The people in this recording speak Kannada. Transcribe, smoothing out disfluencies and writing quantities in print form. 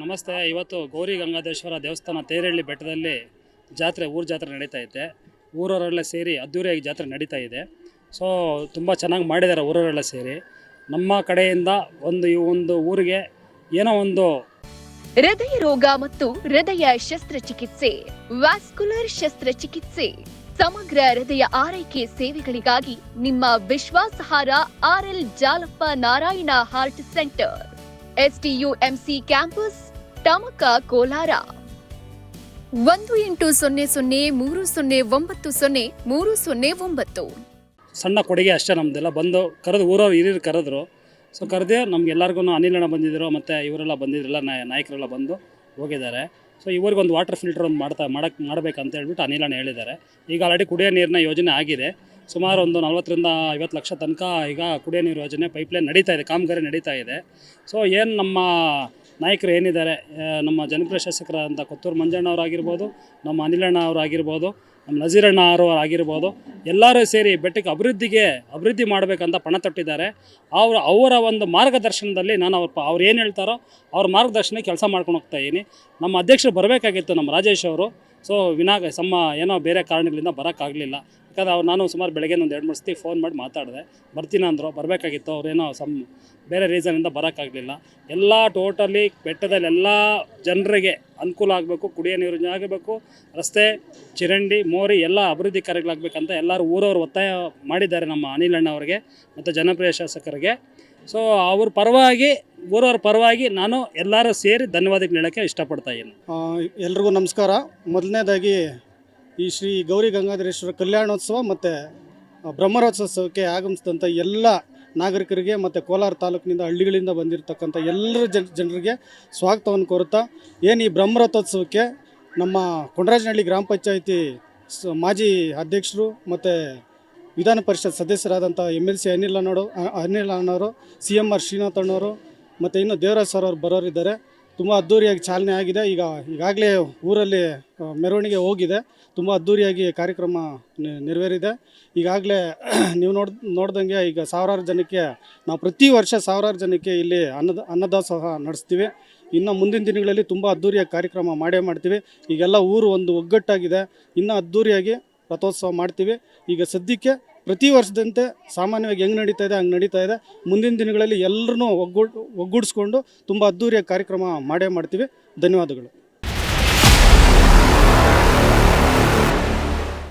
ನಮಸ್ತೆ. ಇವತ್ತು ಗೌರಿ ಗಂಗಾಧೇಶ್ವರ ದೇವಸ್ಥಾನ ತೇರಳ್ಳಿ ಬೆಟ್ಟದಲ್ಲಿ ಊರು ಜಾತ್ರೆ ನಡೀತಾ ಐತೆ. ಊರವರೆಲ್ಲ ಸೇರಿ ಅದ್ದೂರಿಯಾಗಿ ಜಾತ್ರೆ ನಡೀತಾ ಇದೆ. ಸೊ ತುಂಬ ಚೆನ್ನಾಗಿ ಮಾಡಿದ್ದಾರೆ ಊರವರೆಲ್ಲ ಸೇರಿ. ನಮ್ಮ ಕಡೆಯಿಂದ ಈ ಒಂದು ಊರಿಗೆ ಏನೋ ಒಂದು ಹೃದಯ ರೋಗ ಮತ್ತು ಹೃದಯ ಶಸ್ತ್ರಚಿಕಿತ್ಸೆ, ವ್ಯಾಸ್ಕುಲರ್ ಶಸ್ತ್ರಚಿಕಿತ್ಸೆ, ಸಮಗ್ರ ಹೃದಯ ಆರೈಕೆ ಸೇವೆಗಳಿಗಾಗಿ ನಿಮ್ಮ ವಿಶ್ವಾಸಾರ್ಹ RL Jalappa Narayana heart centre, STUMC campus, Tamaka, Kolar. 180030090309. ಸಣ್ಣ ಕೊಡುಗೆ ಅಷ್ಟೇ ನಮ್ಮದೆಲ್ಲ. ಬಂದು ಕರೆದು ಊರವ್ರು ಹಿರಿಯರು ಕರೆದ್ರು. ಸೊ ಕರೆದೇ ನಮಗೆಲ್ಲರಿಗೂ ಅನಿಲಣ್ಣ ಬಂದಿದ್ದರು ಮತ್ತು ಇವರೆಲ್ಲ ಬಂದಿದ್ರಲ್ಲ, ನಾಯಕರೆಲ್ಲ ಬಂದು ಹೋಗಿದ್ದಾರೆ. ಸೊ ಇವ್ರಿಗೊಂದು ವಾಟರ್ ಫಿಲ್ಟರ್ ಒಂದು ಮಾಡಬೇಕಂತ ಹೇಳ್ಬಿಟ್ಟು ಅನಿಲಣ್ಣ ಹೇಳಿದ್ದಾರೆ. ಈಗ ಆಲ್ರೆಡಿ ಕುಡಿಯೋ ನೀರಿನ ಯೋಜನೆ ಆಗಿದೆ. ಸುಮಾರು ಒಂದು 40-50 ಲಕ್ಷ ತನಕ ಈಗ ಕುಡಿಯೋ ನೀರು ಯೋಜನೆ ಪೈಪ್ಲೈನ್ ನಡೀತಾ ಇದೆ, ಕಾಮಗಾರಿ ನಡೀತಾ ಇದೆ. ಸೊ ಏನು ನಮ್ಮ ನಾಯಕರು ಏನಿದ್ದಾರೆ, ನಮ್ಮ ಜನಪ್ರಿಯ ಶಾಸಕರಾದಂಥ ಕೊತ್ತೂರು ಮಂಜಣ್ಣವರಾಗಿರ್ಬೋದು, ನಮ್ಮ ಅನಿಲಣ್ಣ ಅವರಾಗಿರ್ಬೋದು, ನಮ್ಮ ನಜೀರಣ್ಣ ಅವರು ಆಗಿರ್ಬೋದು, ಎಲ್ಲರೂ ಸೇರಿ ಬೆಟ್ಟಕ್ಕೆ ಅಭಿವೃದ್ಧಿ ಮಾಡಬೇಕಂತ ಪಣ ತೊಟ್ಟಿದ್ದಾರೆ. ಅವರ ಒಂದು ಮಾರ್ಗದರ್ಶನದಲ್ಲಿ ನಾನು ಅವ್ರು ಏನು ಹೇಳ್ತಾರೋ ಅವ್ರ ಮಾರ್ಗದರ್ಶನ ಕೆಲಸ ಮಾಡ್ಕೊಂಡು ಹೋಗ್ತಾಯಿದ್ದೀನಿ. ನಮ್ಮ ಅಧ್ಯಕ್ಷರು ಬರಬೇಕಾಗಿತ್ತು, ನಮ್ಮ ರಾಜೇಶ್ ಅವರು. ಸೊ ಏನೋ ಬೇರೆ ಕಾರಣಗಳಿಂದ ಬರೋಕ್ಕಾಗಲಿಲ್ಲ. ಯಾಕಂದರೆ ನಾನು ಸುಮಾರು ಬೆಳಗ್ಗೆ ಒಂದು 2-3 ಸತಿ ಫೋನ್ ಮಾಡಿ ಮಾತಾಡಿದೆ. ಬರ್ತೀನಿ ಅಂದರು, ಬರಬೇಕಾಗಿತ್ತು. ಅವ್ರೇನೋ ಬೇರೆ ರೀಸನಿಂದ ಬರೋಕ್ಕಾಗಲಿಲ್ಲ. ಎಲ್ಲ ಟೋಟಲಿ ಬೆಟ್ಟದಲ್ಲಿ ಎಲ್ಲ ಜನರಿಗೆ ಅನುಕೂಲ ಆಗಬೇಕು, ಕುಡಿಯೋ ನೀರು ಆಗಬೇಕು, ರಸ್ತೆ, ಚರಂಡಿ, ಮೋರಿ ಎಲ್ಲ ಅಭಿವೃದ್ಧಿ ಕಾರ್ಯಗಳಾಗಬೇಕಂತ ಎಲ್ಲರೂ ಊರವರು ಒತ್ತಾಯ ಮಾಡಿದ್ದಾರೆ ನಮ್ಮ ಅನಿಲಣ್ಣ ಅವರಿಗೆ ಮತ್ತು ಜನಪ್ರಿಯ ಶಾಸಕರಿಗೆ. ಸೊ ಅವ್ರ ಊರವ್ರ ಪರವಾಗಿ ನಾನು ಎಲ್ಲರೂ ಸೇರಿ ಧನ್ಯವಾದಗಳು ಹೇಳೋಕ್ಕೆ ಇಷ್ಟಪಡ್ತಾ ಇದ್ದೀನಿ. ಎಲ್ರಿಗೂ ನಮಸ್ಕಾರ. ಮೊದಲನೇದಾಗಿ ಈ ಶ್ರೀ ಗೌರಿ ಗಂಗಾಧರೇಶ್ವರ ಕಲ್ಯಾಣೋತ್ಸವ ಮತ್ತು ಬ್ರಹ್ಮರಥೋತ್ಸವಕ್ಕೆ ಆಗಮಿಸಿದಂಥ ಎಲ್ಲ ನಾಗರಿಕರಿಗೆ ಮತ್ತು ಕೋಲಾರ ತಾಲೂಕಿನಿಂದ ಹಳ್ಳಿಗಳಿಂದ ಬಂದಿರತಕ್ಕಂಥ ಎಲ್ಲರ ಜನರಿಗೆ ಸ್ವಾಗತವನ್ನು ಕೋರುತ್ತಾ, ಏನು ಈ ಬ್ರಹ್ಮರಥೋತ್ಸವಕ್ಕೆ ನಮ್ಮ ಕೊಂಡರಾಜನಹಳ್ಳಿ ಗ್ರಾಮ ಪಂಚಾಯಿತಿ ಮಾಜಿ ಅಧ್ಯಕ್ಷರು ಮತ್ತು ವಿಧಾನ ಪರಿಷತ್ ಸದಸ್ಯರಾದಂಥ MLC ಅನಿಲ್ ಅಣ್ಣವರು, CMR ಶ್ರೀನಾಥ್ ಅಣ್ಣವರು ಮತ್ತು ಇನ್ನು ದೇವರಾಜ್ ಸರ್ ಅವರು ಬರೋರಿದ್ದಾರೆ. ತುಂಬ ಅದ್ಧೂರಿಯಾಗಿ ಚಾಲನೆ ಆಗಿದೆ. ಈಗಾಗಲೇ ಊರಲ್ಲಿ ಮೆರವಣಿಗೆ ಹೋಗಿದೆ. ತುಂಬ ಅದ್ಧೂರಿಯಾಗಿ ಕಾರ್ಯಕ್ರಮ ನೆರವೇರಿದೆ. ಈಗಾಗಲೇ ನೀವು ನೋಡ್ದಂಗೆ ಈಗ ಸಾವಿರಾರು ಜನಕ್ಕೆ ನಾವು ಪ್ರತಿ ವರ್ಷ ಸಾವಿರಾರು ಜನಕ್ಕೆ ಇಲ್ಲಿ ಅನ್ನದಾಸೋಹ ನಡೆಸ್ತೀವಿ. ಇನ್ನು ಮುಂದಿನ ದಿನಗಳಲ್ಲಿ ತುಂಬ ಅದ್ಧೂರಿಯಾಗಿ ಕಾರ್ಯಕ್ರಮ ಮಾಡ್ತೀವಿ. ಈಗೆಲ್ಲ ಊರು ಒಂದು ಒಗ್ಗಟ್ಟಾಗಿದೆ. ಇನ್ನೂ ಅದ್ಧೂರಿಯಾಗಿ ರಥೋತ್ಸವ ಮಾಡ್ತೀವಿ. ಈಗ ಸದ್ಯಕ್ಕೆ ಪ್ರತಿ ವರ್ಷದಂತೆ ಸಾಮಾನ್ಯವಾಗಿ ಹೆಂಗೆ ನಡೀತಾ ಇದೆ ಹಂಗೆ ನಡೀತಾ ಇದೆ. ಮುಂದಿನ ದಿನಗಳಲ್ಲಿ ಎಲ್ಲರೂ ಒಗ್ಗೂಡಿಸ್ಕೊಂಡು ತುಂಬ ಅದ್ಧೂರಿಯಾಗಿ ಕಾರ್ಯಕ್ರಮ ಮಾಡ್ತೀವಿ. ಧನ್ಯವಾದಗಳು.